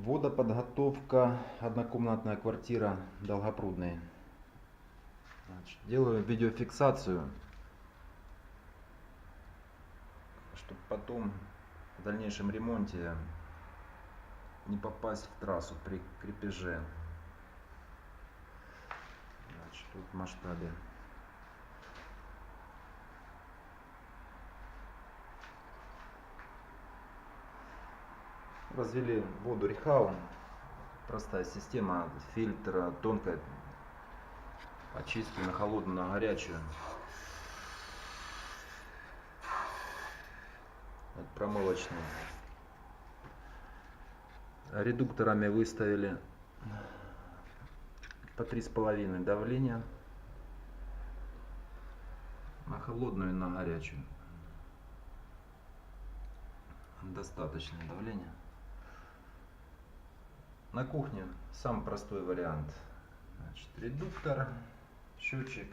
Водоподготовка, однокомнатная квартира, Долгопрудный. Значит, делаю видеофиксацию, чтобы потом в дальнейшем ремонте не попасть в трассу при крепеже. Значит, тут в масштабе. Развели воду Рихау, простая система, фильтр тонкой очистки на холодную, на горячую. Это промывочный. Редукторами выставили по 3,5 давления на холодную и на горячую. Достаточное давление. На кухне самый простой вариант. Значит, редуктор, счетчик,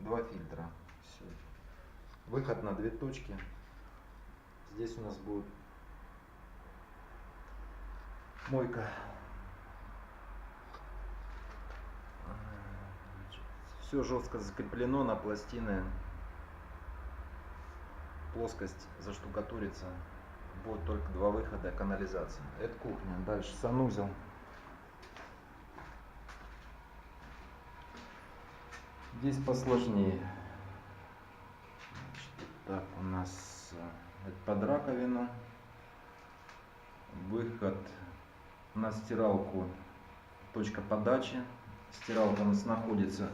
2 фильтра. Все. Выход на 2 точки. Здесь у нас будет мойка. Все жестко закреплено на пластины. Плоскость заштукатурится. Будет только 2 выхода канализации. Это кухня. Дальше санузел. Здесь посложнее. Значит, так, у нас это под раковину. Выход на стиралку. Точка подачи. Стиралка у нас находится,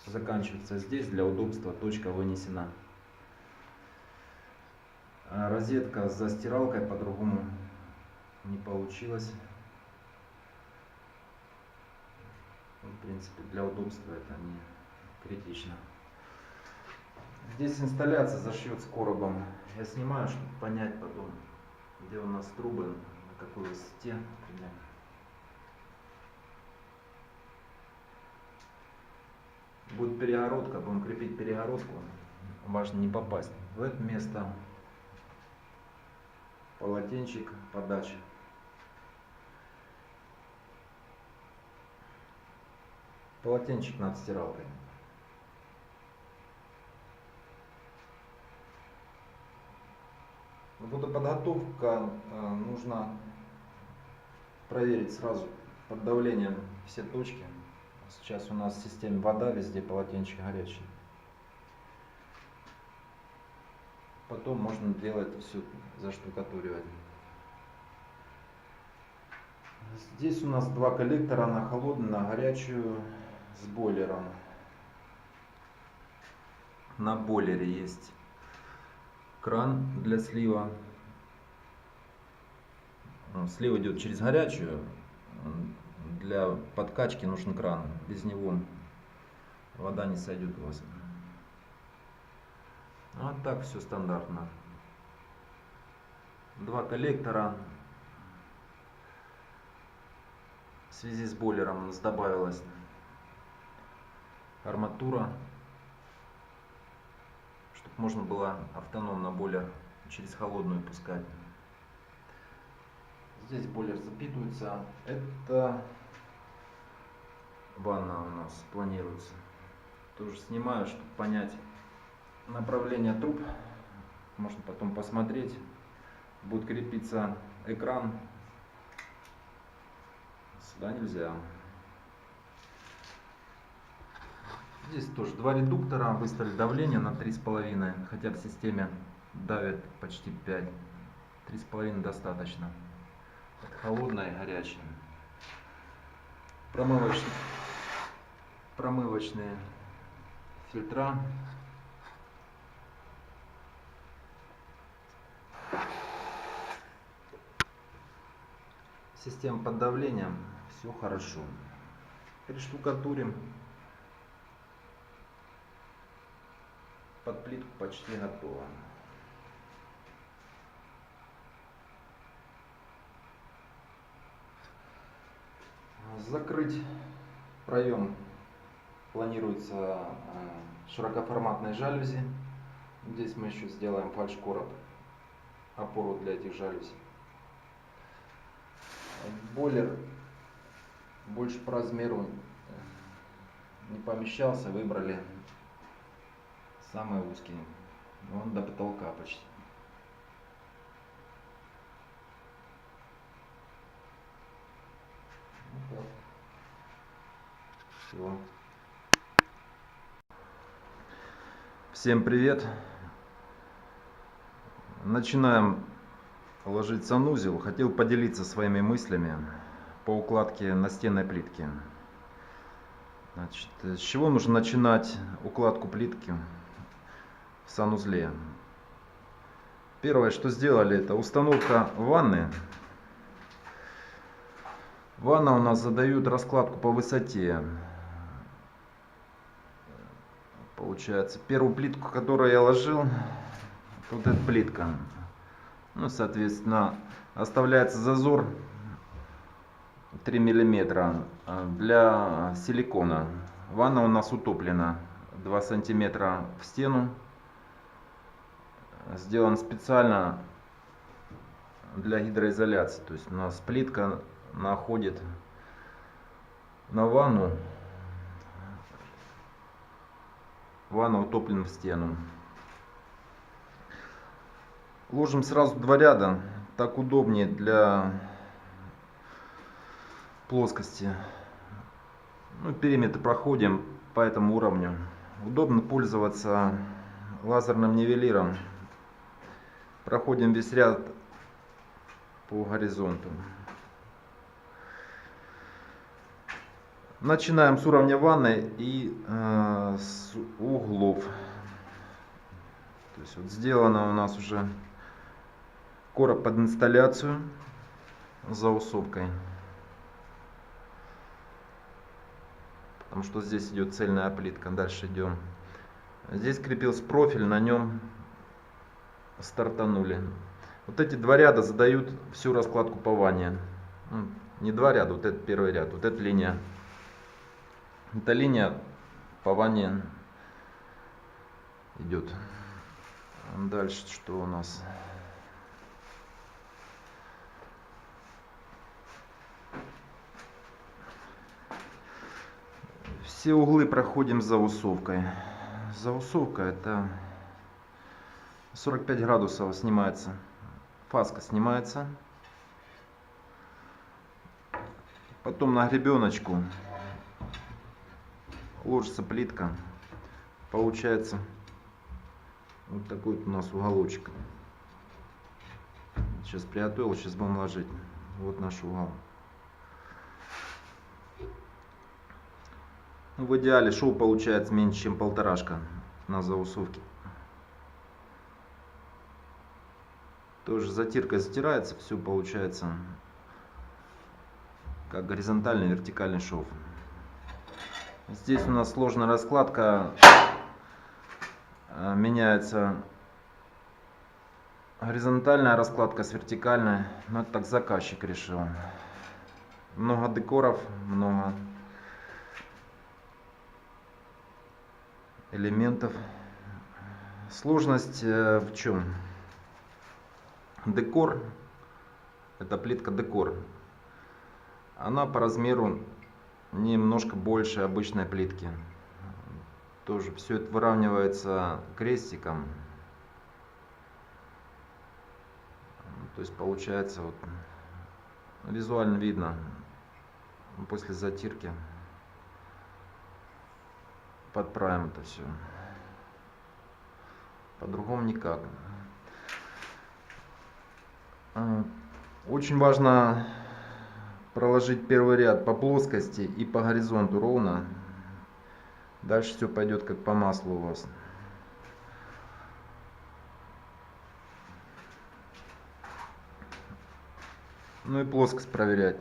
заканчивается здесь. Для удобства точка вынесена. Розетка за стиралкой по-другому не получилось. В принципе, для удобства это не критично. Здесь инсталляция зашьет с коробом. Я снимаю, чтобы понять потом, где у нас трубы, на какой высоте. Будет перегородка, будем крепить перегородку. Важно не попасть в это место. Полотенчик подачи. Полотенчик над стиралкой. Водоподготовка нужно проверить сразу под давлением все точки. Сейчас у нас в системе вода везде, полотенчик горячий. Потом можно делать все, заштукатуривать. Здесь у нас 2 коллектора на холодную, на горячую с бойлером. На бойлере есть кран для слива. Слив идет через горячую. Для подкачки нужен кран. Без него вода не сойдет у вас. А так все стандартно. 2 коллектора. В связи с бойлером у нас добавилась арматура, чтобы можно было автономно бойлер через холодную пускать. Здесь бойлер запитывается. Это ванна у нас планируется. Тоже снимаю, чтобы понять направление труб. Можно потом посмотреть. Будет крепиться экран. Сюда нельзя. Здесь тоже 2 редуктора. Выставили давление на 3,5. Хотя в системе давит почти 5. 3,5 достаточно. Это холодное и горячее. Промывочные фильтра. Система под давлением. Все хорошо. Перештукатурим. Под плитку почти готово. Закрыть проем планируется широкоформатной жалюзи. Здесь мы еще сделаем фальш-короб, опору для этих жалюзи. Бойлер больше по размеру не помещался, выбрали самый узкий. Он до потолка почти. Вот. Все. Всем привет. Начинаем ложить санузел. Хотел поделиться своими мыслями по укладке настенной плитки. Значит, с чего нужно начинать укладку плитки в санузле? Первое, что сделали, это установка ванны. Ванна у нас задают раскладку по высоте. Получается, первую плитку, которую я ложил, вот эта плитка. Ну, соответственно, оставляется зазор 3 миллиметра для силикона. Ванна у нас утоплена 2 сантиметра в стену. Сделан специально для гидроизоляции. То есть у нас плитка находит на ванну. Ванна утоплена в стену. Ложим сразу 2 ряда. Так удобнее для плоскости. Ну, периметр проходим по этому уровню. Удобно пользоваться лазерным нивелиром. Проходим весь ряд по горизонту. Начинаем с уровня ванны и с углов. То есть вот сделано у нас уже короб под инсталляцию с заусовкой. Потому что здесь идет цельная плитка. Дальше идем. Здесь крепился профиль, на нем стартанули. Вот эти 2 ряда задают всю раскладку по ванне. Не 2 ряда, вот это первый ряд, вот эта линия. Эта линия по ванне идет. Дальше что у нас? Все углы проходим заусовкой. Заусовка это 45 градусов снимается. Фаска снимается. Потом на гребеночку ложится плитка. Получается вот такой вот у нас уголочек. Сейчас приготовил, сейчас будем ложить. Вот наш угол. В идеале шов получается меньше, чем 1,5 на заусовке. Тоже затиркой затирается, все получается как горизонтальный и вертикальный шов. Здесь у нас сложная раскладка, меняется горизонтальная раскладка с вертикальной, но это так заказчик решил. Много декоров, много элементов. Сложность в чем? Декор, это плитка декор, она по размеру немножко больше обычной плитки. Тоже все это выравнивается крестиком. То есть получается вот визуально видно после затирки. Подправим это все. По-другому никак. Очень важно проложить первый ряд по плоскости и по горизонту ровно. Дальше все пойдет как по маслу у вас. Ну и плоскость проверять.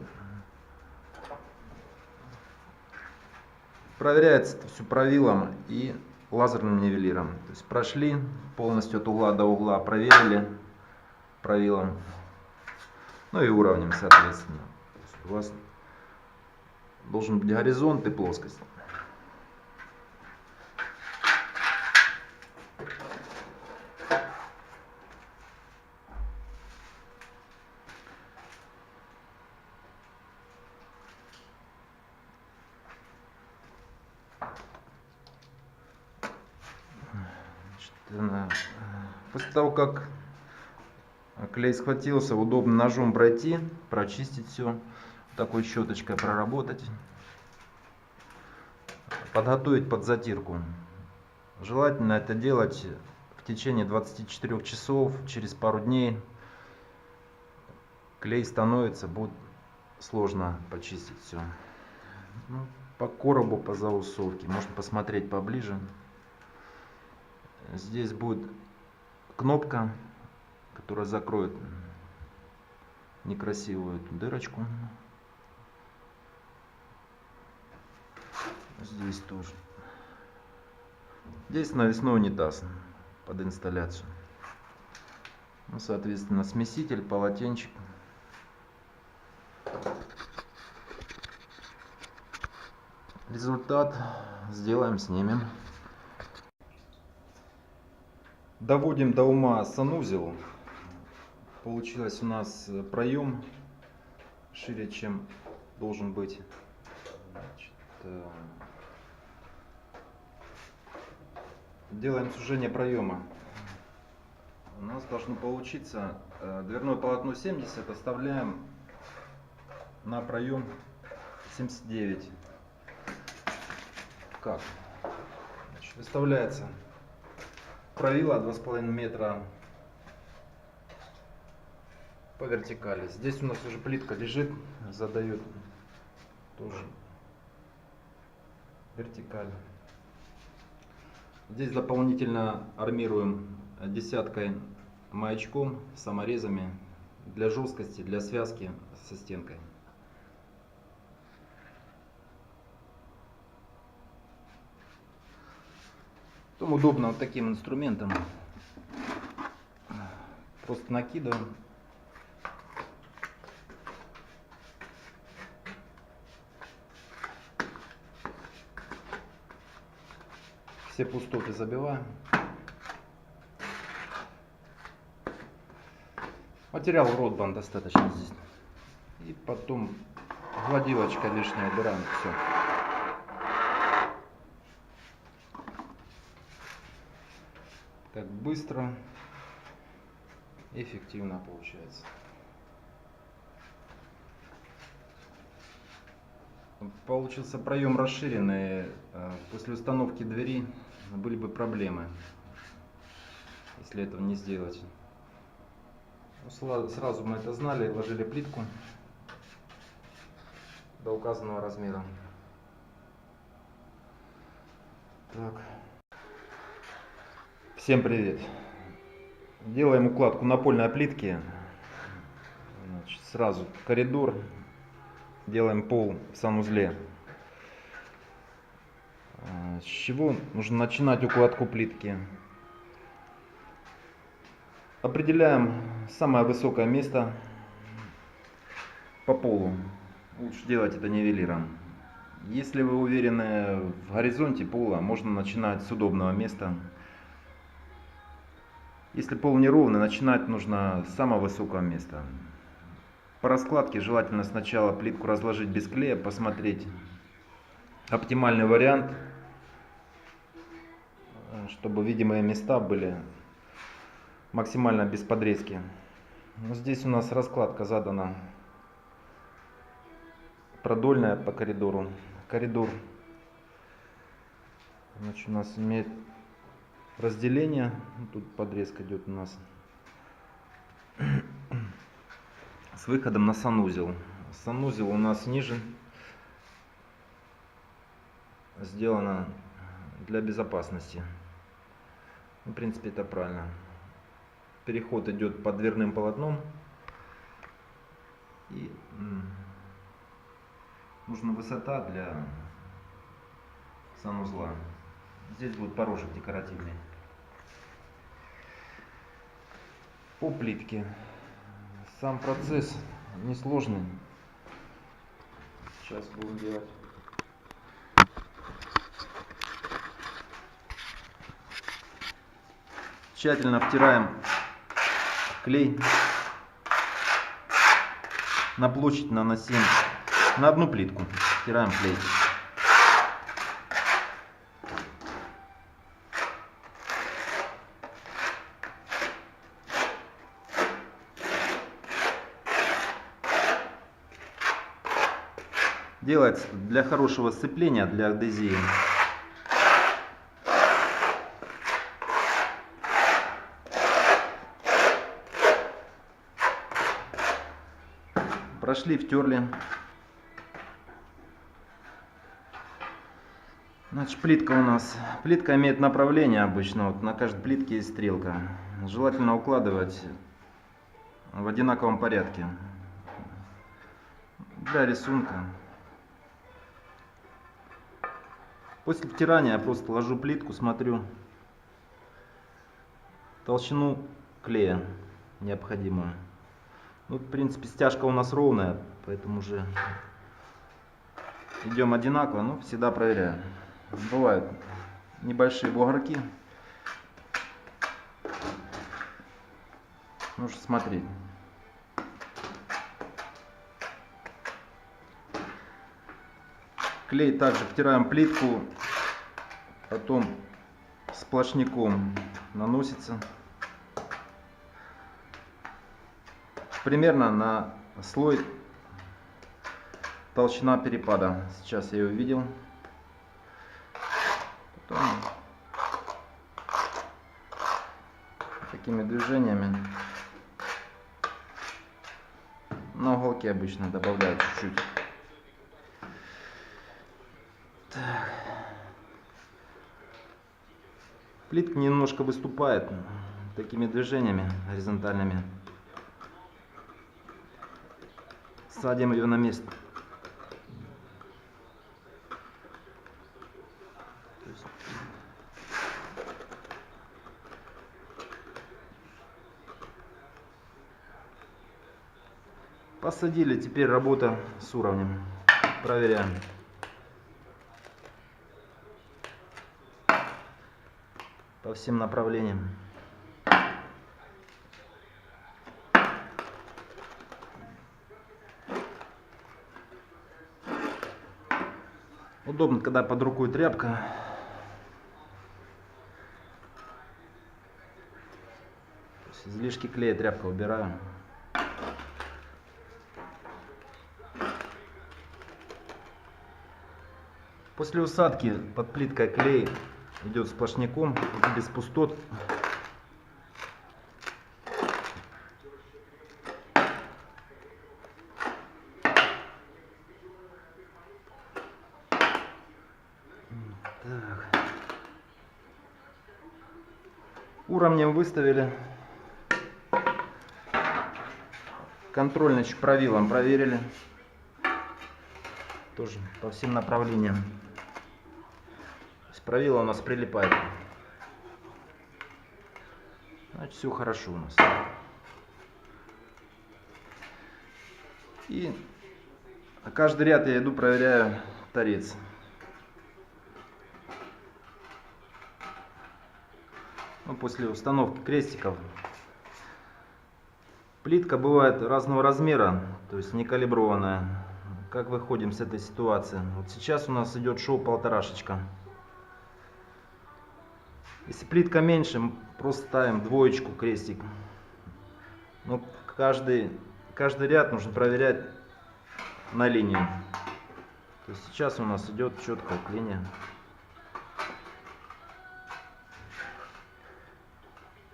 Проверяется это все правилом и лазерным нивелиром. То есть прошли полностью от угла до угла, проверили правилом. Ну и уровнем, соответственно. У вас должен быть горизонт и плоскость. После того, как клей схватился, удобно ножом пройти, прочистить все, такой щеточкой проработать, подготовить под затирку. Желательно это делать в течение 24 часов. Через пару дней клей становится, будет сложно почистить все. Ну, по коробу, по заусовке можно посмотреть поближе. Здесь будет кнопка, которая закроет некрасивую эту дырочку. Здесь тоже. Здесь навесной унитаз под инсталляцию. Ну, соответственно, смеситель, полотенчик. Результат сделаем, снимем. Доводим до ума санузел. Получилось у нас проем шире, чем должен быть. Значит, делаем сужение проема. У нас должно получиться дверное полотно 70, оставляем на проем 79. Как? Значит, выставляется правило 2,5 метра по вертикали. Здесь у нас уже плитка лежит, задает тоже вертикаль. Здесь дополнительно армируем десяткой маячком, саморезами для жесткости, для связки со стенкой. Потом удобно вот таким инструментом просто накидываем. Все пустоты забиваем. Материал Ротбанд достаточно здесь. И потом гладилочкой лишнее убираем. Все. Так быстро, эффективно получается. Получился проем расширенный. После установки двери были бы проблемы, если этого не сделать. Сразу мы это знали, ложили плитку до указанного размера. Так. Всем привет! Делаем укладку напольной плитки. Значит, сразу коридор. Делаем пол в санузле. С чего нужно начинать укладку плитки? Определяем самое высокое место по полу. Лучше делать это нивелиром. Если вы уверены в горизонте пола, можно начинать с удобного места. Если пол неровный, начинать нужно с самого высокого места. По раскладке желательно сначала плитку разложить без клея, посмотреть оптимальный вариант, чтобы видимые места были максимально без подрезки. Но здесь у нас раскладка задана продольная по коридору. Коридор, значит, у нас имеет разделение. Тут подрезка идет у нас с выходом на санузел. Санузел у нас ниже, сделано для безопасности. В принципе, это правильно. Переход идет под дверным полотном. И нужна высота для санузла. Здесь будет порожек декоративный. По плитке. Сам процесс несложный. Сейчас будем делать. Тщательно втираем клей. На площадь наносим на одну плитку. Втираем клей. делается для хорошего сцепления, для адезии. Прошли, втерли. Значит, плитка у нас. Плитка имеет направление обычно. Вот на каждой плитке есть стрелка. Желательно укладывать в одинаковом порядке. Для рисунка. После втирания я просто ложу плитку, смотрю толщину клея необходимую. Ну, в принципе, стяжка у нас ровная, поэтому уже идем одинаково, но всегда проверяем. Бывают небольшие бугорки. Нужно смотреть. Клей также втираем плитку, потом сплошняком наносится. Примерно на слой толщина перепада. Сейчас я ее увидел. Потом такими движениями на уголке обычно добавляют чуть-чуть. Так. Плитка немножко выступает такими движениями горизонтальными. Садим ее на место. Посадили, теперь работа с уровнем. Проверяем. По всем направлениям. Удобно, когда под рукой тряпка. То есть излишки клея тряпка убираю. После усадки под плиткой клей идет сплошняком, без пустот. Так. Уровнем выставили. Контрольничек правилом проверили. Тоже по всем направлениям. Правило у нас прилипает. Значит, все хорошо у нас. И каждый ряд я иду, проверяю торец. Ну, после установки крестиков. Плитка бывает разного размера, то есть не калиброванная. Как выходим с этой ситуации? Вот сейчас у нас идет шоу полторашечка. Если плитка меньше, мы просто ставим двоечку, крестик. Но каждый ряд нужно проверять на линию. То есть сейчас у нас идет четкая линия.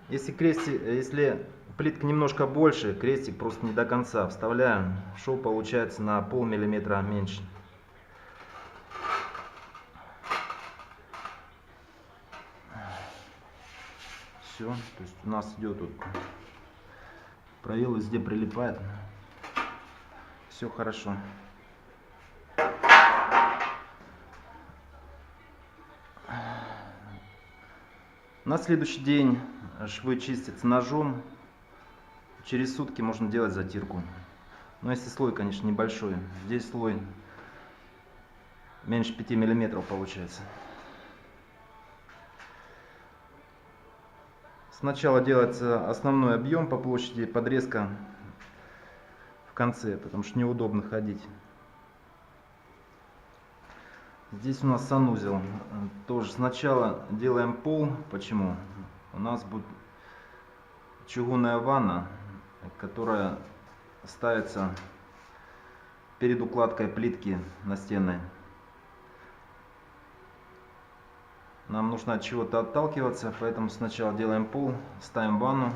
Если плитка немножко больше, крестик просто не до конца вставляем. Шов получается на полмиллиметра меньше. Все, то есть у нас идет тут провел везде прилипает. Все хорошо. На следующий день швы чистятся ножом. Через сутки можно делать затирку. Но если слой, конечно, небольшой. Здесь слой меньше 5 миллиметров получается. Сначала делается основной объем по площади, подрезка в конце, потому что неудобно ходить. Здесь у нас санузел. Тоже сначала делаем пол. Почему? У нас будет чугунная ванна, которая ставится перед укладкой плитки настенной. Нам нужно от чего-то отталкиваться, поэтому сначала делаем пол, ставим ванну.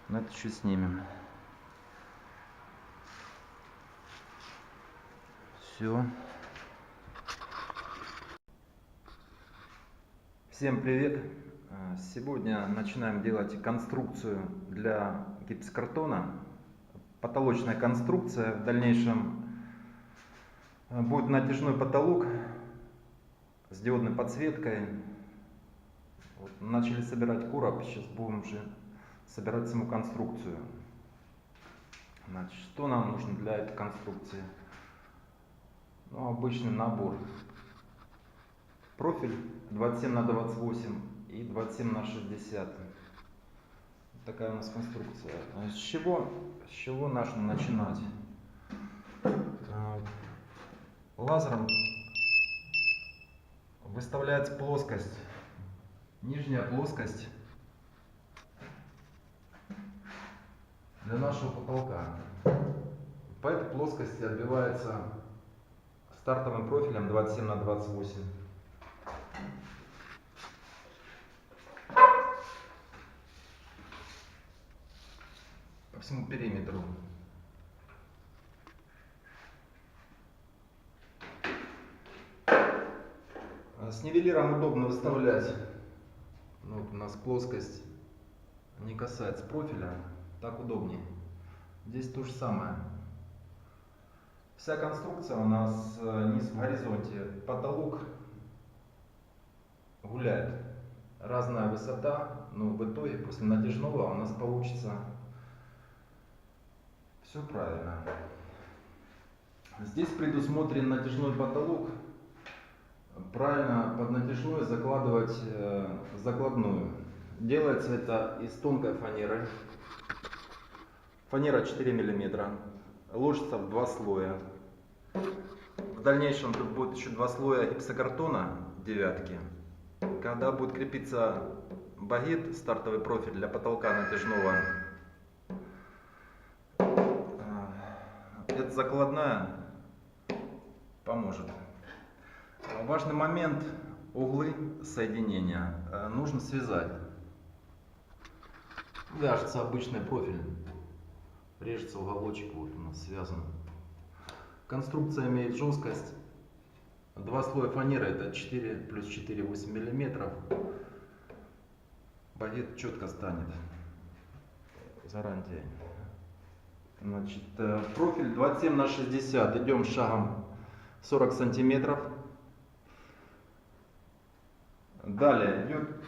Но это чуть снимем. Все. Всем привет! Сегодня начинаем делать конструкцию для гипсокартона. Потолочная конструкция. В дальнейшем будет натяжной потолок с диодной подсветкой. Вот, начали собирать короб, сейчас будем уже собирать саму конструкцию. Значит, что нам нужно для этой конструкции? Ну, обычный набор. Профиль 27 на 28 и 27 на 60. Такая у нас конструкция. С чего нужно начинать? Лазером выставляется плоскость, нижняя плоскость для нашего потолка. По этой плоскости отбивается стартовым профилем 27 на 28. По всему периметру. С нивелиром удобно выставлять. Ну, вот у нас плоскость не касается профиля, так удобнее. Здесь то же самое. Вся конструкция у нас низ в горизонте, потолок гуляет. Разная высота, но в итоге после натяжного у нас получится все правильно. Здесь предусмотрен натяжной потолок. Правильно под натяжной закладывать закладную. Делается это из тонкой фанеры. Фанера 4 мм. Ложится в 2 слоя. В дальнейшем тут будет еще 2 слоя гипсокартона девятки. Когда будет крепиться багет, стартовый профиль для потолка натяжного, эта закладная поможет. Важный момент: углы соединения нужно связать. Вяжется обычный профиль, режется уголочек, вот у нас связан. Конструкция имеет жесткость 2 слоя фанеры, это 4 плюс 4, 8 мм. Багет четко станет заранее. Значит, профиль 27 на 60, идем шагом 40 сантиметров. Далее идет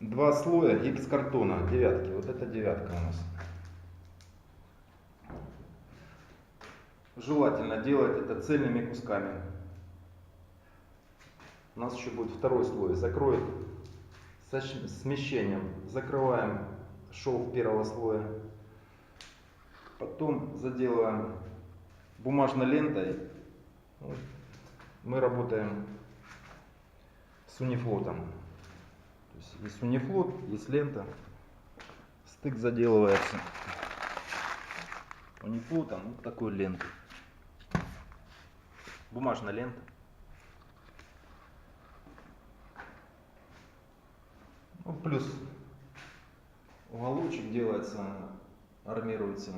2 слоя гипсокартона девятки. Вот это девятка у нас. Желательно делать это цельными кусками. У нас еще будет второй слой. Закроет со смещением. Закрываем шов первого слоя. Потом заделываем бумажной лентой. Мы работаем с унифлотом. То есть есть унифлот, есть лента. Стык заделывается унифлотом, вот такой лентой. Бумажная лента. Ну, плюс уголочек делается, армируется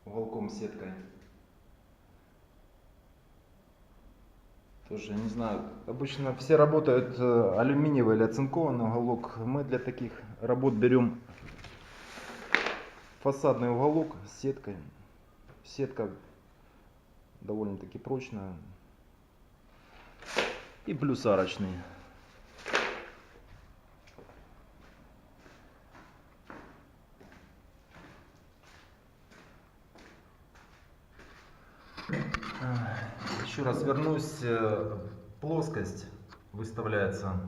уголком сеткой. Тоже не знаю, обычно все работают алюминиевый или оцинкованный уголок. Мы для таких работ берем фасадный уголок с сеткой. Сетка довольно-таки прочная. И плюс арочный. Еще раз вернусь. Плоскость выставляется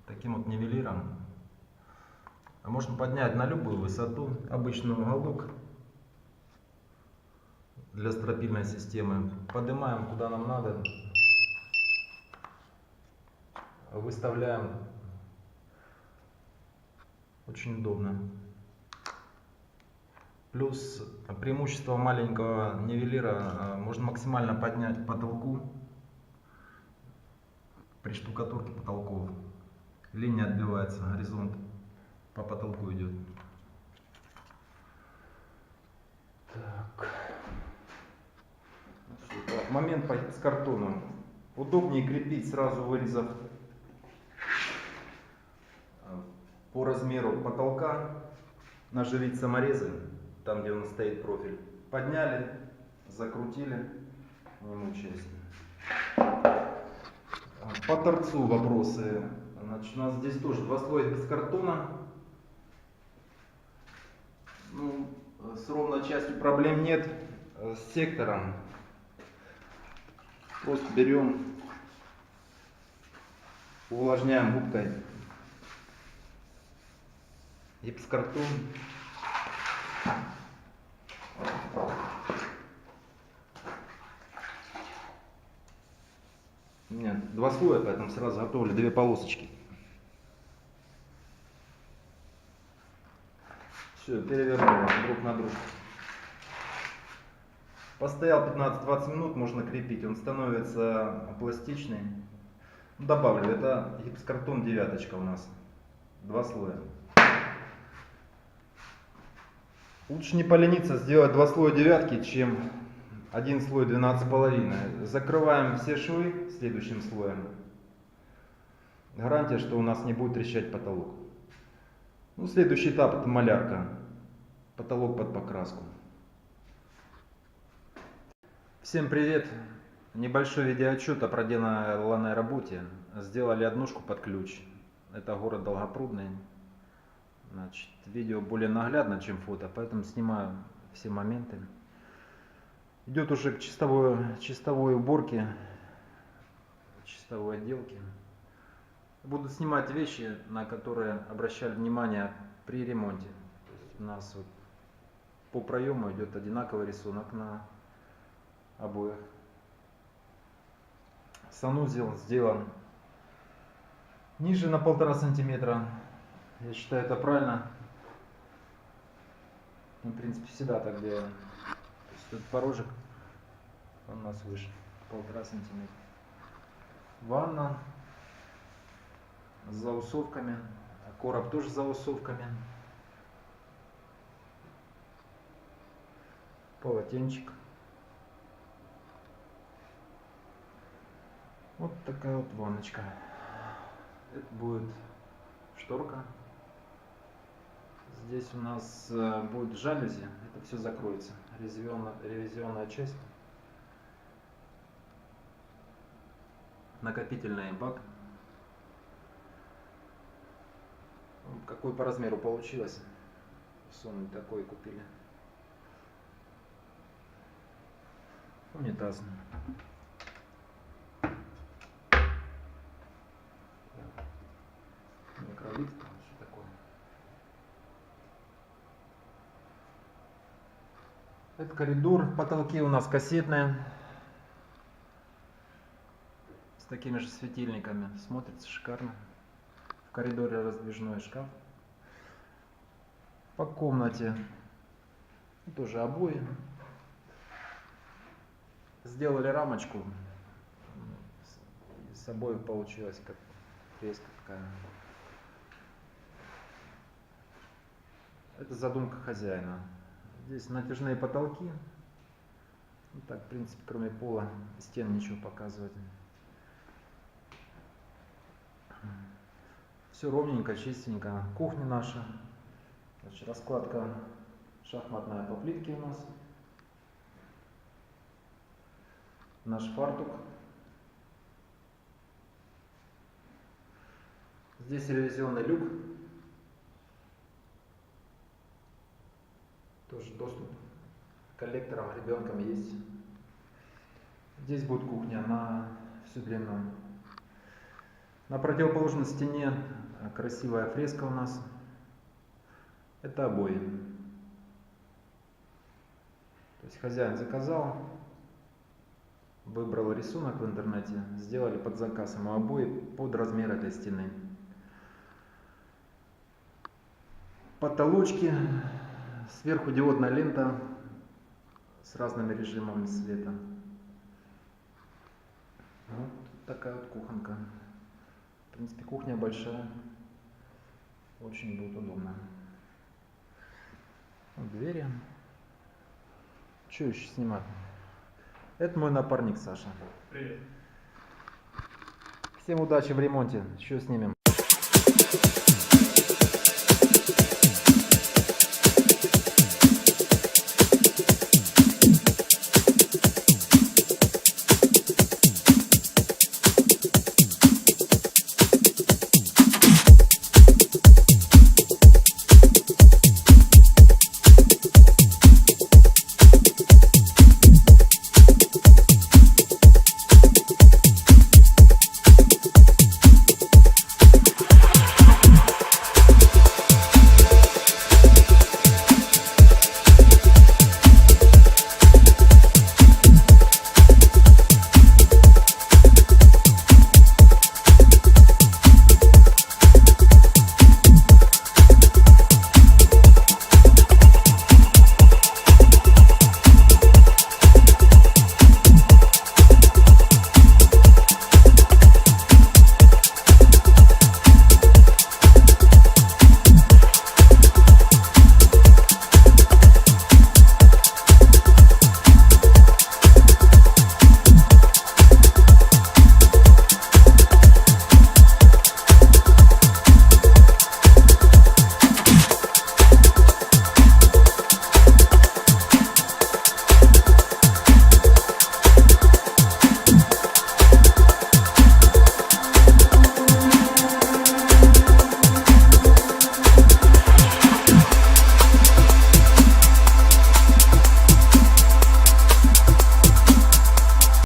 таким вот нивелиром. Можно поднять на любую высоту. Обычный уголок для стропильной системы. Поднимаем куда нам надо. Выставляем. Очень удобно. Плюс преимущество маленького нивелира, можно максимально поднять к потолку при штукатурке потолков. Линия отбивается, горизонт по потолку идет. Так. Момент с картоном. Удобнее крепить, сразу вырезав по размеру потолка, наживить саморезы, там где у нас стоит профиль. Подняли, закрутили, не мучаясь. По торцу вопросы. Значит, у нас здесь тоже два слоя без картона. Ну, с ровной частью проблем нет. С сектором просто берем, увлажняем губкой гипсокартон. У меня два слоя, поэтому сразу готовлю две полосочки. Все, перевернули друг на друга. Постоял 15-20 минут, можно крепить. Он становится пластичный. Добавлю, это гипсокартон девяточка у нас. Два слоя. Лучше не полениться сделать два слоя девятки, чем один слой 12,5. Закрываем все швы следующим слоем. Гарантия, что у нас не будет трещать потолок. Ну, следующий этап — это малярка. Потолок под покраску. Всем привет! Небольшой видеоотчет о проделанной работе. Сделали однушку под ключ. Это город Долгопрудный. Значит, видео более наглядно, чем фото, поэтому снимаю все моменты. Идет уже к чистовой уборке, чистовой отделке. Буду снимать вещи, на которые обращали внимание при ремонте. То есть у нас вот по проему идет одинаковый рисунок на обоих. Санузел сделан ниже на 1,5 сантиметра. Я считаю, это правильно. В принципе, всегда так делаем. То есть тут порожек у нас выше 1,5 сантиметра. Ванна с заусовками. Короб тоже с заусовками. Полотенчик. Вот такая вот ванночка. Это будет шторка. Здесь у нас будет жалюзи. Это все закроется. Ревизионная часть. Накопительный бак. Какой по размеру получилось. Сон такой купили. Унитаз. Микролифт. Что такое? Это коридор. Потолки у нас кассетные. С такими же светильниками. Смотрится шикарно. В коридоре раздвижной шкаф. По комнате тоже обои. Сделали рамочку. С обоев получилась как фреска такая. Это задумка хозяина. Здесь натяжные потолки. Ну, так, в принципе, кроме пола, стен ничего показывать. Все ровненько, чистенько. Кухня наша. Значит, раскладка шахматная по плитке у нас. Наш фартук. Здесь ревизионный люк. Тоже доступ к коллекторам, ребенкам есть. Здесь будет кухня на всю длину. На противоположной стене красивая фреска у нас. Это обои. То есть хозяин заказал, выбрал рисунок в интернете, сделали под заказ ему обои под размер этой стены. Потолочки Сверху диодная лента с разными режимами света. Вот такая вот кухонка. В принципе, кухня большая. Очень будет удобно. Вот двери. Что еще снимать? Это мой напарник Саша. Привет. Всем удачи в ремонте. Еще снимем.